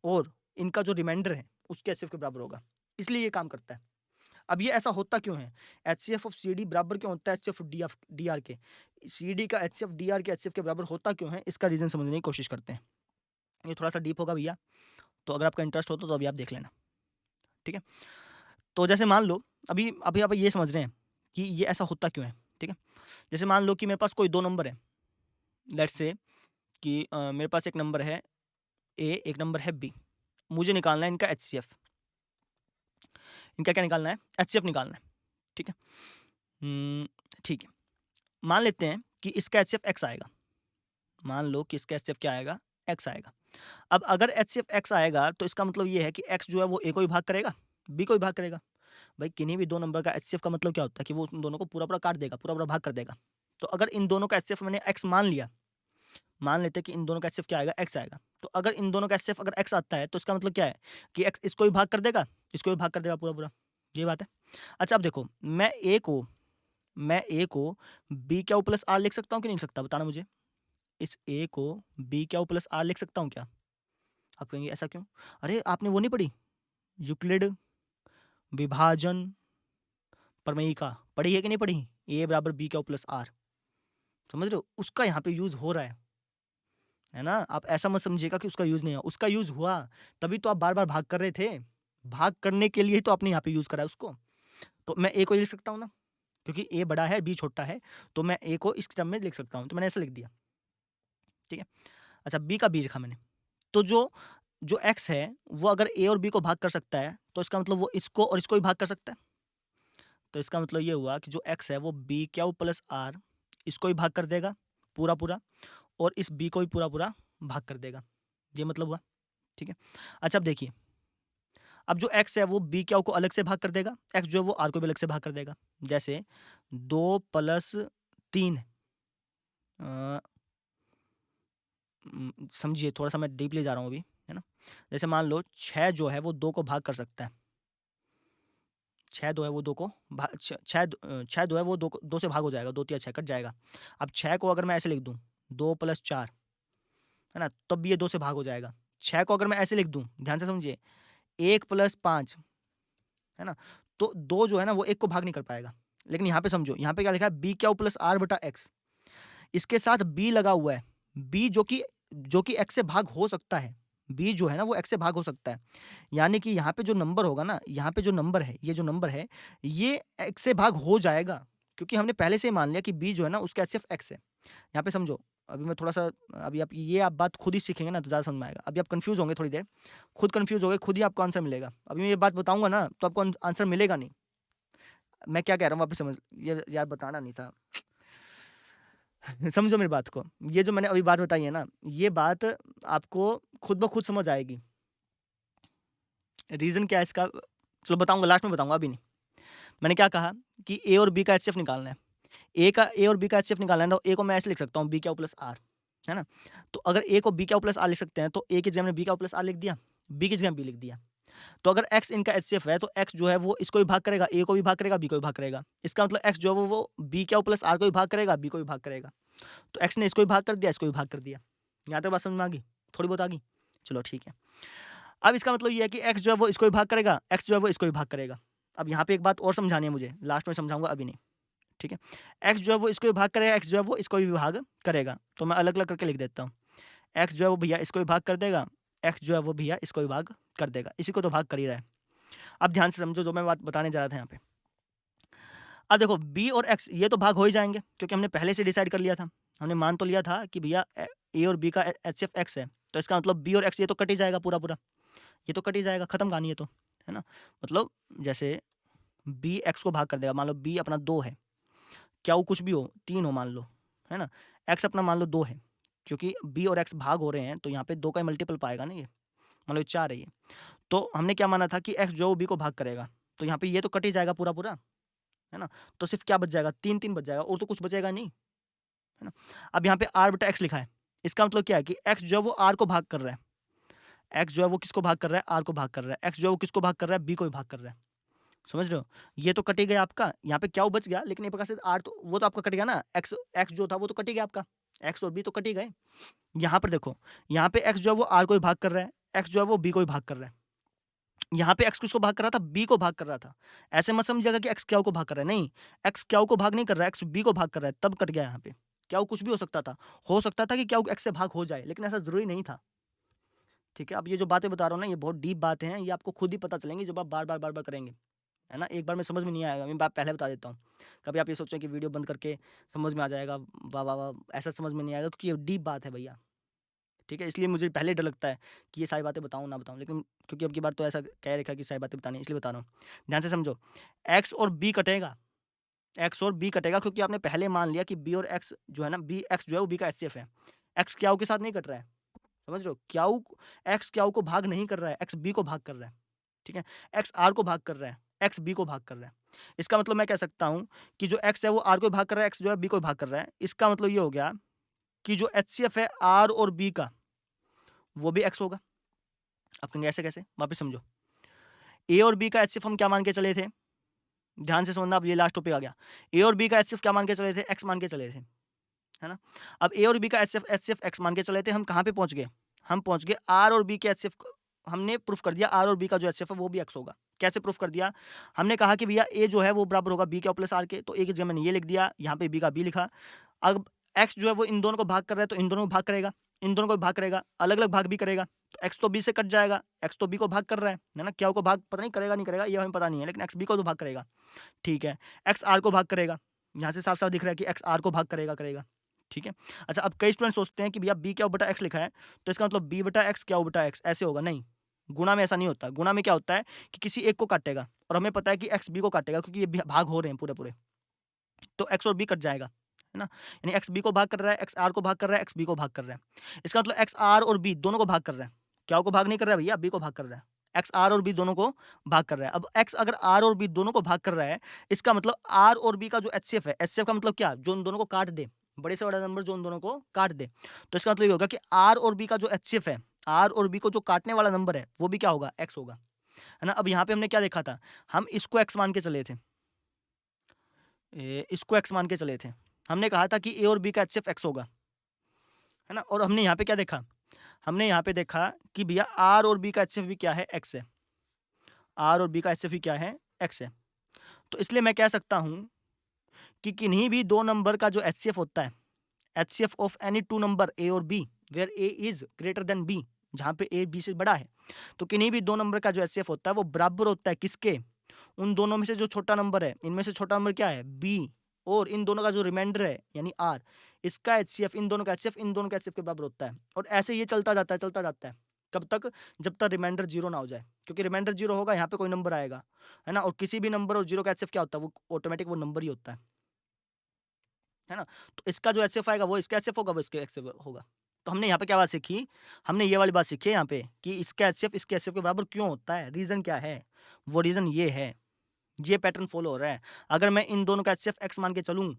और इनका जो रिमाइंडर है उसके एचसीएफ के बराबर होगा। इसलिए ये काम करता है। अब ये ऐसा होता क्यों है? एचसीएफ ऑफ सीडी बराबर क्यों होता है एचसीएफ ऑफ डीआर के? सीडी का एचसीएफ डीआर के एचसीएफ के बराबर होता क्यों है? इसका रीज़न समझने की कोशिश करते हैं। ये थोड़ा-सा डीप होगा भैया, तो अगर आपका इंटरेस्ट हो तो अभी आप देख लेना, ठीक है? तो जैसे मान लो अभी अभी आप ये समझ रहे हैं कि ये ऐसा होता क्यों है, ठीक है? जैसे मान लो कि मेरे पास कोई 2 नंबर है। लेट्स से कि मेरे पास एक नंबर है ए, एक नंबर है बी। मुझे निकालना है इनका एचसीएफ। इनका क्या निकालना है? एचसीएफ निकालना है, ठीक है? ठीक है। मान लेते हैं कि इसका एचसीएफ एक्स आएगा। मान लो कि इसका एचसीएफ क्या आएगा? एक्स आएगा। अब अगर एचसीएफ एक्स आएगा तो इसका मतलब ये है कि एक्स जो है वो ए को भी भाग करेगा, बी को भी भाग करेगा। भाई किन्हीं भी 2 नंबर का एचसीएफ का मतलब क्या होता है कि वो उन दोनों को पूरा-पूरा काट देगा, पूरा-पूरा भाग कर देगा। तो अगर इन दोनों का एचसीएफ मैंने एक्स मान लिया, मान लेते हैं कि इन दोनों का एचसीएफ क्या आएगा? एक्स आएगा। तो अगर इन दोनों का एचसीएफ अगर एक्स आता है तो इसका मतलब क्या है कि एक्स इसको भी भाग कर देगा, इसको भी भाग कर देगा पूरा-पूरा। ये बात है। अच्छा अब देखो मैं ए को बी क्यू प्लस आर लिख सकता हूँ कि नहीं लिख सकता? बताना मुझे। इस ए को बी क्यू प्लस आर लिख सकता हूँ क्या? आप कहेंगे ऐसा क्यों? अरे आपने वो नहीं पढ़ी? यूक्लिड विभाजन प्रमेयिका पढ़ी है कि नहीं पढ़ी? ए बराबर बी क्यू प्लस आर। समझ रहे हो? उसका यहाँ पे यूज़ हो रहा है ना? आप ऐसा मत समझिएगा कि उसका यूज़ नहीं हुआ। उसका यूज़ हुआ, तभी तो आप बार-बार भाग कर रहे थे। भाग करने के लिए ही तो आपने यहाँ पे यूज़ करा है उसको। तो मैं ए को लिख सकता हूँ ना? क्योंकि ए बड़ा है, बी छोटा है, तो मैं ए को इस टर्म में लिख सकता हूँ। तो मैंने ऐसा लिख दिया, ठीक है? अच्छा बी का बी लिखा मैंने। तो जो जो एक्स है, वो अगर ए और बी को भाग कर सकता है, तो इसका मतलब वो इसको और इसको भी भाग कर सकता है। तो इसका मतलब ये हुआ कि जो एक्स है वो बी क्यू प्लस आर इसको भी भाग कर देगा पूरा-पूरा और इस बी को भी पूरा-पूरा भाग कर देगा। ये मतलब हुआ, ठीक है? अच्छा अब देखिए, अब जो एक्स है वो बी क्यू को अलग से भाग कर देगा, एक्स जो है वो आर को भी अलग से भाग कर देगा। जैसे 2 प्लस 3 समझिए थोड़ा-सा मैं डीपली जा रहा हूँ अभी, है ना? जैसे मान लो 6 जो है वो 2 को भाग कर सकता है। 6 2 है वो 2 को भा छ 6 2 है वो 2 से भाग हो जाएगा, 2 तिया 6 कट जाएगा। अब 6 को अगर मैं ऐसे लिख दूँ 2 प्लस 4 है ना? तब भी ये 2 से भाग हो जाएगा। 6 को अगर मैं ऐसे लिख दूँ, ध्यान से समझिए 1 प्लस 5 है ना? तो 2 जो है ना वो 1 को भाग नहीं कर पाएगा। लेकिन यहाँ पे समझो, यहाँ पे क्या लिखा है, बी क्यू प्लस आर बटा एक्स, इसके साथ बी लगा हुआ है, बी जो कि एक्स से भाग हो सकता है, बी जो है ना वो एक्स से भाग हो सकता है, यानी कि यहाँ पे जो नंबर होगा ना, यहाँ पे जो नंबर है, ये जो नंबर है ये एक्स से भाग हो जाएगा, क्योंकि हमने पहले से ही मान लिया कि बी जो है ना उसका एचसीएफ एक्स है। यहाँ पे समझो, अभी मैं थोड़ा सा, अभी आप ये आप बात खुद ही सीखेंगे ना तो ज़्यादा समझ में आएगा। अभी आप कंफ्यूज होंगे थोड़ी देर, खुद कंफ्यूज हो गए, खुद ही आपको आंसर मिलेगा। अभी मैं ये बात बताऊंगा ना तो आपको आंसर मिलेगा नहीं। मैं क्या कह रहा हूँ वापस समझ, ये यार बताना नहीं था। समझो मेरी बात को, ये जो मैंने अभी बात बताई है ना, ये बात आपको खुद ब खुद समझ आएगी। रीज़न क्या है इसका, चलो बताऊंगा, लास्ट में बताऊंगा, अभी नहीं। मैंने क्या कहा कि ए और बी का एचसीएफ निकालना है, ए और बी का एचसीएफ निकालना है, तो ए को मैं ऐसे लिख सकता हूँ, बी क्यू प्लस आर, है ना। तो अगर ए को बी क्यू प्लस आर लिख सकते हैं तो ए की जगह में बी क्यू प्लस आर लिख दिया, बी की जगह बी लिख दिया। तो अगर एक्स इनका एचसीएफ है तो एक्स जो है वो इसको भी भाग करेगा, ए को भी भाग करेगा, बी को भी भाग करेगा। इसका मतलब एक्स जो है वो बी क्यू प्लस आर को भी भाग करेगा, बी को भी भाग करेगा। तो एक्स ने इसको भी भाग कर दिया, इसको भी भाग कर दिया। यहाँ तक बात समझ में आ गई, थोड़ी बहुत आ गई, चलो ठीक है। अब इसका मतलब ये है कि एक्स जो है वो इसको भी भाग करेगा, एक्स जो है वो इसको भी भाग करेगा। अब यहाँ पे एक बात और समझानी है मुझे, लास्ट में समझाऊंगा, अभी नहीं, ठीक है। एक्स जो है वो इसको भी भाग करेगा, एक्स जो है वो इसको भी भाग करेगा। तो मैं अलग अलग करके लिख देता हूँ, एक्स जो है वो भैया इसको भी भाग कर देगा, एक्स जो है वो भैया इसको भी भाग कर देगा, इसी को तो भाग कर ही रहा है। अब ध्यान से समझो जो मैं बात बताने जा रहा था यहाँ पे। अब देखो बी और एक्स ये तो भाग हो ही जाएंगे, क्योंकि हमने पहले से डिसाइड कर लिया था, हमने मान तो लिया था कि भैया ए और बी का एचसीएफ एक्स है, तो इसका मतलब बी और एक्स ये तो कट ही जाएगा, पूरा पूरा ये तो कट ही जाएगा, खत्म कहानी है तो, है ना। मतलब जैसे बी एक्स को भाग कर देगा, मान लो बी अपना 2 है, क्या वो कुछ भी हो, 3 हो मान लो, है ना। एक्स अपना मान लो 2 है, क्योंकि बी और एक्स भाग हो रहे हैं तो यहाँ पे 2 का मल्टीपल पाएगा ना ये, मान लो 4 है ये। तो हमने क्या माना था कि एक्स जो बी को भाग करेगा, तो यहाँ पे ये तो कट ही जाएगा पूरा पूरा, है ना। तो सिर्फ क्या बच जाएगा, 3 बच जाएगा, और तो कुछ बचेगा नहीं, है ना। अब यहाँ पे आर बटा एक्स लिखा है, इसका मतलब क्या है कि एक्स जो है वो आर को भाग कर रहा है, एक्स जो है वो किसको भाग कर रहा है, आर को भाग कर रहा है। एक्स जो है वो किसको भाग कर रहा है, बी को भी भाग कर रहा है। समझ रहे हो, ये तो कट ही गया आपका, यहाँ पे क्या बच गया, लेकिन एक प्रकार से आर तो वो तो आपका कट गया ना, एक्स एक्स जो था वो तो कट ही गया आपका, एक्स और बी तो कट ही गए। यहाँ पर देखो, यहाँ पे एक्स जो है वो आर को भी भाग कर रहा है, एक्स जो है वो बी को भी भाग कर रहा है। यहाँ पे एक्स किसको भाग कर रहा था, बी को भाग कर रहा था। ऐसे मत समझिएगा कि एक्स क्याऊ को भाग कर रहा है, नहीं, एक्स क्याऊ को भाग नहीं कर रहा है, एक्स बी को भाग कर रहा है, तब कट गया यहाँ पे। क्याऊ कुछ भी हो सकता था कि क्याऊ एक्स से भाग हो जाए, लेकिन ऐसा जरूरी नहीं था, ठीक है। अब ये जो बातें बता रहा हूँ ना, ये बहुत डीप बातें हैं, ये आपको खुद ही पता चलेंगी जब आप बार बार करेंगे, है ना। एक बार में समझ में नहीं आएगा, मैं बात पहले बता देता हूँ। कभी आप ये सोचें कि वीडियो बंद करके समझ में आ जाएगा, वाह वाह वाह, ऐसा समझ में नहीं आएगा, क्योंकि ये डीप बात है भैया, ठीक है। इसलिए मुझे पहले डर लगता है कि ये सारी बातें बताऊँ ना बताऊँ, लेकिन क्योंकि अब की बार तो ऐसा कह रखा है कि सारी बातें बतानी है, इसलिए बता रहा हूँ। ध्यान से समझो, एक्स और बी कटेगा, एक्स और बी कटेगा, क्योंकि आपने पहले मान लिया कि बी और एक्स जो है ना, बी एक्स जो है वो बी का एचसीएफ है। एक्स क्याऊ के साथ नहीं कट रहा है, समझ रहे हो, क्याऊ एक्स क्याऊ को भाग नहीं कर रहा है, एक्स बी को भाग कर रहा है, ठीक है। एक्स आर को भाग कर रहा है, एक्स बी को भाग कर रहा है। इसका मतलब मैं कह सकता हूँ कि जो एक्स है वो आर को भाग कर रहा है, एक्स जो है बी को भाग कर रहा है। इसका मतलब ये हो गया कि जो एचसीएफ है आर और बी का वो भी एक्स होगा। आप कहेंगे ऐसे कैसे, वापस समझो, ए और बी का एचसीएफ हम क्या मान के चले थे, ध्यान से समझना, अब ये लास्ट टॉपिक आ गया। ए और बी का एचसीएफ क्या मान के चले थे, एक्स मान के चले थे, है ना। अब ए और बी का एचसीएफ एक्स मान के चले थे, हम कहाँ पे पहुंच गए, हम पहुंच गए आर और बी के एचसीएफ, हमने प्रूफ कर दिया आर और बी का जो एचसीएफ है वो भी एक्स होगा। कैसे प्रूफ कर दिया, हमने कहा कि भैया ए जो है वो बराबर होगा बी के प्लस आर के, तो ए की जगह मैंने ये लिख दिया, यहाँ पे बी का बी लिखा। अब एक्स जो है वो इन दोनों को भाग कर रहा है, तो इन दोनों को भाग करेगा, इन दोनों को भाग करेगा, अलग अलग भाग भी करेगा, तो एक्स तो बी से कट जाएगा, एक्स तो बी को भाग कर रहा है ना, क्या को भाग पता नहीं करेगा नहीं करेगा ये हमें पता नहीं है, लेकिन एक्स बी को तो भाग करेगा, ठीक है। एक्स आर को भाग करेगा, यहाँ से साफ साफ दिख रहा है कि एक्स आर को भाग करेगा, ठीक है। अच्छा, अब कई स्टूडेंट सोचते हैं कि भैया बी क्या बटा एक्स लिखा है, तो इसका मतलब बी बटा एक्स क्या बटा एक्स ऐसे होगा, नहीं, गुणा में ऐसा नहीं होता। गुणा में क्या होता है कि किसी एक को काटेगा, और हमें पता है कि एक्स बी को काटेगा, क्योंकि ये भाग हो रहे हैं पूरे पूरे, तो एक्स और बी कट जाएगा, है ना। यानी एक्स बी को भाग कर रहा है, एक्स आर को भाग कर रहा है, एक्स बी को भाग कर रहा है। इसका मतलब एक्स आर और बी दोनों को भाग कर रहा है, क्या को भाग नहीं कर रहा है भैया, बी को भाग कर रहा है। एक्स आर और बी दोनों को भाग कर रहा है। अब एक्स अगर आर और बी दोनों को भाग कर रहा है, इसका मतलब आर और बी का जो एचसीएफ है, एचसीएफ का मतलब क्या, जो उन दोनों को काट दे, बड़े से बड़ा नंबर जो उन दोनों को काट दे। तो इसका मतलब ये होगा कि आर और बी का जो एचसीएफ है, आर और बी को जो काटने वाला नंबर है वो भी क्या होगा, एक्स होगा, है ना। अब यहाँ पे हमने क्या देखा था, हम इसको एक्स मान के चले थे, इसको एक्स मान के चले थे। हमने कहा था कि ए और बी का एचसीएफ एक्स होगा, है ना। और हमने यहाँ पे क्या देखा, हमने यहाँ पे देखा कि भैया आर और बी का एचसीएफ भी क्या है, एक्स है, आर और बी का एचसीएफ भी क्या है, एक्स है। तो इसलिए मैं कह सकता हूँ कि किन्हीं भी दो नंबर का जो एचसीएफ होता है, HCF of any two number A और B where A is greater than B, जहां पे ए बी से बड़ा है, तो किन्हीं भी दो नंबर का जो एचसीएफ होता है वो बराबर होता है किसके, उन दोनों में से जो छोटा नंबर है, इनमें से छोटा नंबर क्या है, बी, और इन दोनों का जो रिमाइंडर है यानी आर, इसका एचसीएफ, इन दोनों का एचसीएफ इन दोनों का एचसीएफ के बराबर होता है। और ऐसे ये चलता जाता है, चलता जाता है। कब तक? जब तक रिमाइंडर जीरो ना हो जाए, क्योंकि रिमाइंडर जीरो होगा यहाँ पे कोई नंबर आएगा, है ना, और किसी भी नंबर और जीरो का एचसीएफ क्या होता है, वो ऑटोमेटिक वो नंबर ही होता है ना। तो इसका जो एचसीएफ आएगा वो इसका एचसीएफ होगा, वो इसके एचसीएफ होगा। तो हमने यहाँ पे क्या बात सीखी, हमने ये वाली बात सीखी है यहाँ पे कि इसका एचसीएफ इसके एचसीएफ के बराबर क्यों होता है, रीजन क्या है, वो रीजन ये है, ये पैटर्न फॉलो हो रहा है। अगर मैं इन दोनों का एचसीएफ एक्स मान के चलूँ,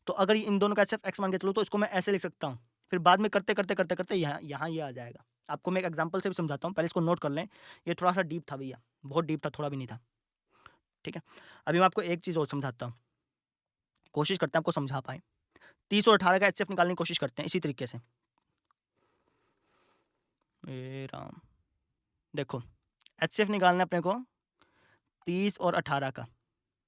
तो अगर इन दोनों का एचसीएफ एक्स मान के चलूँ तो इसको मैं ऐसे लिख सकता हूँ, फिर बाद में करते करते करते करते यहाँ यहाँ ये आ जाएगा। आपको मैं एक एग्जाम्पल से भी समझाता हूँ, पहले इसको नोट कर लें, ये थोड़ा सा डीप था भैया, बहुत डीप था, थोड़ा भी नहीं था, ठीक है। अभी मैं आपको एक चीज़ और समझाता हूँ, कोशिश करते हैं आपको समझा पाए। 30 और 18 का एचसीएफ निकालने की कोशिश करते हैं इसी तरीके से। ए राम, देखो एचसीएफ निकालना है अपने को 30 और 18 का,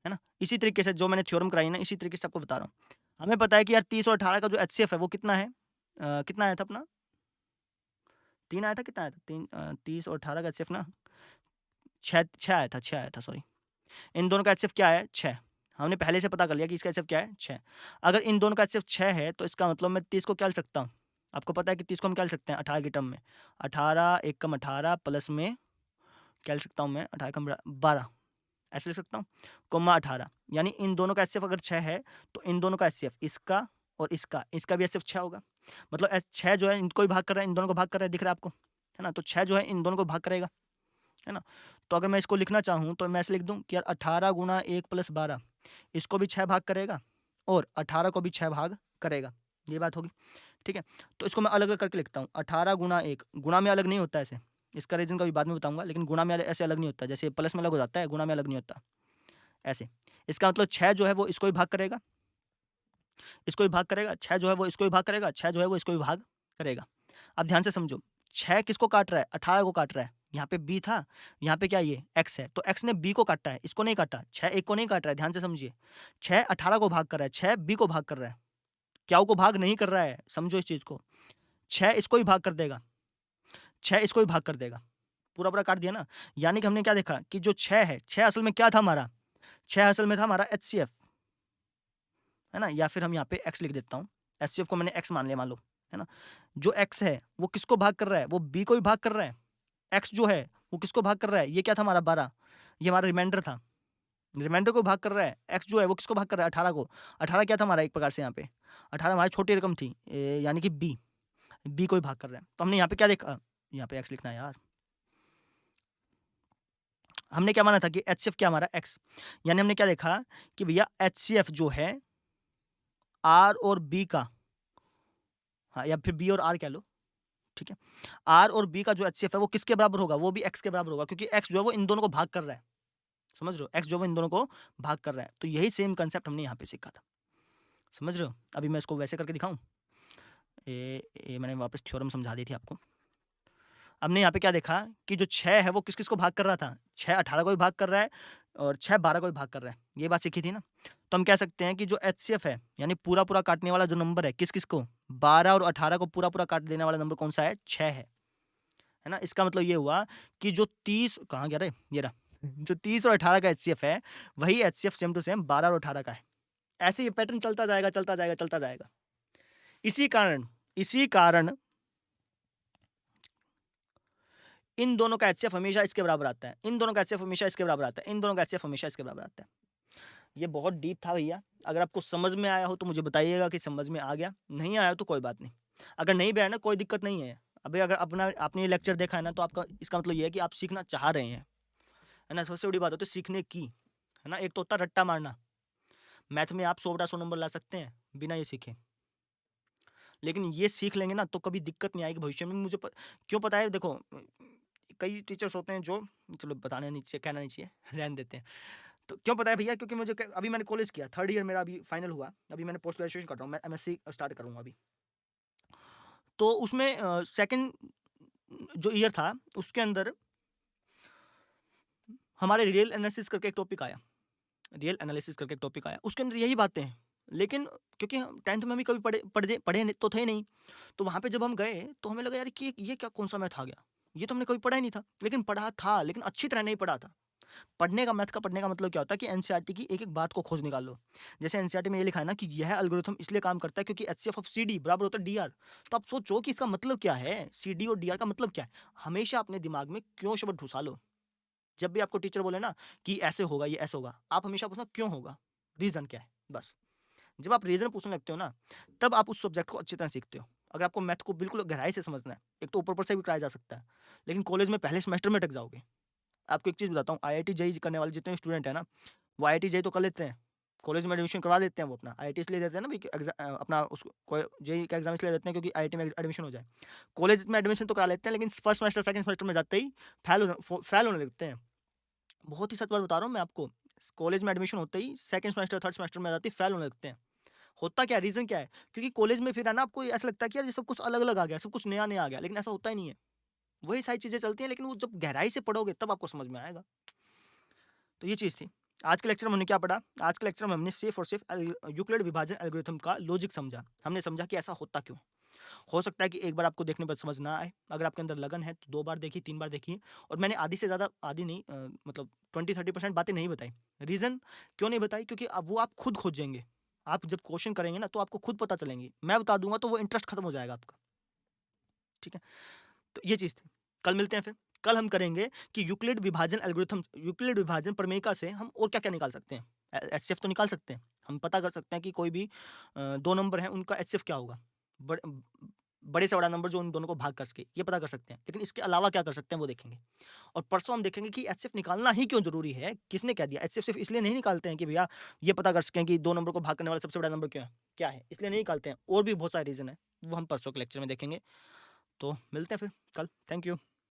है ना, इसी तरीके से जो मैंने थ्योरम कराई ना, इसी तरीके से आपको बता रहा हूँ। हमें पता है कि यार 30 और 18 का जो एचसीएफ है वो कितना है, कितना आया था अपना, 3 आया था, कितना आया था, 30 और 18 का एचसीएफ ना 6 आया था, 6 आया था, सॉरी। इन दोनों का एचसीएफ क्या है, 6। हमने पहले से पता कर लिया कि इसका एचसीएफ क्या है, 6। अगर इन दोनों का एचसीएफ 6 है तो इसका मतलब मैं 30 को क्या लिख सकता हूँ, आपको पता है कि 30 को हम क्या लिख सकते हैं 18 की टर्म में, 18 एक कम 18 प्लस में क्या लिख सकता हूँ मैं, 18 कम 12, ऐसे लिख सकता हूँ, कोमा 18, यानी इन दोनों का एचसीएफ अगर 6 है तो इन दोनों का एचसीएफ इसका और इसका भी एचसीएफ 6 होगा। मतलब 6 जो है इनको ही भाग कर रहा है, इन दोनों को भाग कर रहा है, दिख रहा है आपको, है ना, तो 6 जो है इन दोनों को भाग करेगा, है ना। तो अगर मैं इसको लिखना चाहूँ तो मैं ऐसे लिख दूँ कि यार 18 गुना 1 प्लस 12, इसको भी 6 भाग करेगा और 18 को भी 6 भाग करेगा, ये बात होगी, ठीक है। तो इसको मैं अलग अलग करके लिखता हूँ, 18 गुना 1, गुणा में अलग नहीं होता ऐसे, इसका रीजन का भी बाद में बताऊंगा, लेकिन गुणा में ऐसे अलग नहीं होता, जैसे प्लस में अलग हो जाता है, गुणा में अलग नहीं होता ऐसे। इसका मतलब 6 जो है वो इसको भी भाग करेगा, इसको भी भाग करेगा, 6 जो है वो इसको भी भाग करेगा, 6 जो है वो इसको भी भाग करेगा। अब ध्यान से समझो, 6 किसको काट रहा है, 18 को काट रहा है, यहाँ पे बी था, यहाँ पे क्या ये एक्स है, तो एक्स ने बी को काटा है, इसको नहीं काटा, 6 एक को नहीं काट रहा है, ध्यान से समझिए, 6 18 को भाग कर रहा है, 6 बी को भाग कर रहा है, क्या को भाग नहीं कर रहा है, समझो इस चीज को, 6 इसको ही भाग कर देगा, 6 इसको ही भाग कर देगा, पूरा पूरा काट दिया ना। यानी कि हमने क्या देखा कि जो 6 है, 6 असल में क्या था हमारा, 6 असल में था हमारा एचसीएफ, है ना, या फिर हम यहाँ पे एक्स लिख देता हूँ, एचसीएफ को मैंने एक्स मान लिया, मान लो, है ना। जो एक्स है वो किसको भाग कर रहा है, वो बी को ही भाग कर रहा है, एक्स जो है वो किसको भाग कर रहा है, ये क्या था हमारा 12, ये हमारा रिमाइंडर था, रिमाइंडर को भाग कर रहा है, एक्स जो है वो किसको भाग कर रहा है, 18 को, 18 क्या था हमारा एक प्रकार से यहाँ पे, 18 हमारी छोटी रकम थी, यानी कि बी को ही भाग कर रहा है। तो हमने यहाँ पे क्या देखा, यहाँ पे एक्स लिखना है यार, हमने क्या माना था कि एचसीएफ क्या हमारा एक्स, यानी हमने क्या देखा कि भैया एचसीएफ जो है आर और बी का, हाँ, या फिर बी और आर कह लो, ठीक है, आर और बी का जो एचसीएफ है वो किसके बराबर होगा, वो भी एक्स के बराबर होगा, क्योंकि एक्स जो है वो इन दोनों को भाग कर रहा है, समझ रहे हो, एक्स जो है वो इन दोनों को भाग कर रहा है। तो यही सेम कंसेप्ट हमने यहाँ पे सीखा था, समझ रहे हो। अभी मैं इसको वैसे करके दिखाऊं, ये मैंने वापस थ्योरम समझा दी थी आपको। हमने यहाँ पे क्या देखा कि जो 6 है वो किस किस को भाग कर रहा था, 6 18 को भी भाग कर रहा है और 6 12 को भी भाग कर रहा है, ये बात सीखी थी ना। तो हम कह सकते हैं कि जो एचसीएफ है यानी पूरा पूरा काटने वाला जो नंबर है किस किस को, 12 और 18 को पूरा पूरा काट देने वाला नंबर कौन सा है, 6 है ना। इसका मतलब ये हुआ कि जो 30 कहाँ गया रे, ये रहा जो 30 और 18 का एचसीएफ है वही एचसीएफ सेम टू सेम 12 और 18 का है। ऐसे ये पैटर्न चलता जाएगा चलता जाएगा चलता जाएगा। इसी कारण इन दोनों का एचसीएफ हमेशा इसके बराबर आता है, इन दोनों का एचसीएफ हमेशा इसके बराबर आता है, इन दोनों का एचसीएफ हमेशा इसके बराबर आता है। ये बहुत डीप था भैया, अगर आपको समझ में आया हो तो मुझे बताइएगा कि समझ में आ गया, नहीं आया तो कोई बात नहीं, अगर नहीं भी आया ना कोई दिक्कत नहीं है। अभी अगर आपने ये लेक्चर देखा है ना तो आपका इसका मतलब ये है कि आप सीखना चाह रहे हैं, है ना। सबसे बड़ी बात होती है सीखने की, है ना। एक तो होता है रट्टा मारना, मैथ में आप 100 बटा 100 नंबर ला सकते हैं बिना ये सीखे, लेकिन ये सीख लेंगे ना तो कभी दिक्कत नहीं आएगी भविष्य में। क्यों पता है, देखो कई टीचर्स होते हैं जो, चलो बताने नहीं चाहिए, कहना नहीं चाहिए रहने देते हैं। तो क्यों पता है भैया, क्योंकि मुझे अभी मैंने कॉलेज किया, 3rd ईयर मेरा अभी फाइनल हुआ, अभी मैंने पोस्ट ग्रेजुएशन कर रहा हूँ, मैं एमएससी स्टार्ट करूँगा अभी। तो उसमें सेकंड जो ईयर था उसके अंदर हमारे रियल एनालिसिस करके एक टॉपिक आया, रियल एनालिसिस करके एक टॉपिक आया, उसके अंदर यही बातें हैं। लेकिन क्योंकि हम 10th में भी कभी पढ़े तो थे नहीं, तो वहाँ पे जब हम गए तो हमें लगा यार कि ये क्या कौन-सा मैथ आ गया? ये तो हमने कभी पढ़ा ही नहीं था। लेकिन पढ़ा था, लेकिन अच्छी तरह नहीं पढ़ा था। मैथ का पढ़ने का मतलब क्या होता है कि एनसीईआरटी की एक-एक बात को खोज निकालो। जैसे एनसीईआरटी में ये लिखा है ना कि यह एल्गोरिथम इसलिए काम करता है क्योंकि एचसीएफ ऑफ सीडी बराबर होता है डीआर। तो आप सोचो कि इसका मतलब क्या है? सीडी और डीआर का मतलब क्या है? हमेशा अपने दिमाग में क्यों शब्द घुसा लो। जब भी आपको टीचर बोले ना कि ऐसे होगा, ये ऐसे होगा, आप हमेशा पूछना क्यों होगा? रीज़न क्या है? बस। जब आप रीज़न पूछने लगते हो ना, तब आप उस सब्जेक्ट को अच्छी तरह सीखते हो। अगर आपको मैथ को बिल्कुल गहराई से समझना है, एक तो ऊपर-ऊपर से भी कराया जा सकता है, लेकिन कॉलेज में पहले सेमेस्टर में अटक जाओगे। आपको एक चीज़ बताता हूँ, आईआईटी जेईई करने वाले जितने भी स्टूडेंट हैं ना, वो आईआईटी जेईई तो कर लेते हैं। कॉलेज में एडमिशन करवा देते हैं वो अपना। आईआईटी इसलिए देते हैं ना भई कि अपना उसको कोई जेईई का एग्ज़ाम इसलिए देते हैं क्योंकि आईआईटी में एडमिशन हो जाए। कॉलेज में एडमिशन तो करा लेते हैं लेकिन फर्स्ट सेमेस्टर, सेकंड सेमेस्टर में जाते ही फेल होने लगते हैं। बहुत ही सच बात बता रहा हूँ मैं आपको। कॉलेज में एडमिशन होते ही सेकंड सेमेस्टर, थर्ड सेमेस्टर में जाते ही फेल होने लगते हैं। होता क्या है, रीज़न क्या है? क्योंकि कॉलेज में फिर है ना आपको ऐसा लगता है कि यार ये सब कुछ अलग-अलग आ गया, सब कुछ नया-नया आ गया, लेकिन ऐसा होता ही नहीं है। वही सारी चीज़ें चलती हैं लेकिन वो जब गहराई से पढ़ोगे तब आपको समझ में आएगा। तो ये चीज़ थी। आज के लेक्चर में हमने क्या पढ़ा? आज के लेक्चर में हमने सिर्फ़ और सिर्फ़ यूक्लिड विभाजन एल्गोरिथम का लॉजिक समझा। हमने समझा कि ऐसा होता क्यों? हो सकता है कि एक बार आपको देखने पर समझ ना आए। अगर आपके अंदर लगन है तो 2 बार देखिए, 3 बार देखिए। और मैंने आधी से ज़्यादा, आधी नहीं, मतलब 20-30% बातें नहीं बताई। रीज़न क्यों नहीं बताई? क्योंकि अब वो आप खुद खोजेंगे। आप जब क्वेश्चन करेंगे ना तो आपको खुद पता चलेंगी। मैं बता दूँगा तो वो इंटरेस्ट खत्म हो जाएगा आपका। ठीक है? तो ये चीज़ थी। कल मिलते हैं फिर। कल हम करेंगे कि यूक्लिड विभाजन प्रमेयिका से हम और क्या-क्या निकाल सकते हैं। एचसीएफ तो निकाल सकते हैं। हम पता कर सकते हैं कि कोई भी 2 नंबर हैं उनका एचसीएफ क्या होगा। बड़ बड़े से बड़ा नंबर जो उन दोनों को भाग कर सके, ये पता कर सकते हैं। लेकिन इसके अलावा क्या कर सकते हैं वो देखेंगे। और परसों हम देखेंगे कि एचसीएफ निकालना ही क्यों ज़रूरी है? किसने कह दिया? एचसीएफ सिर्फ़ इसलिए नहीं निकालते हैं कि भैया ये पता कर सकें कि 2 नंबर को भाग करने वाला सबसे बड़ा नंबर क्या है? इसलिए नहीं निकालते हैं। और भी बहुत सारे रीज़न हैं। वो हम परसों के लेक्चर में देखेंगे। तो मिलते हैं फिर कल। Thank you.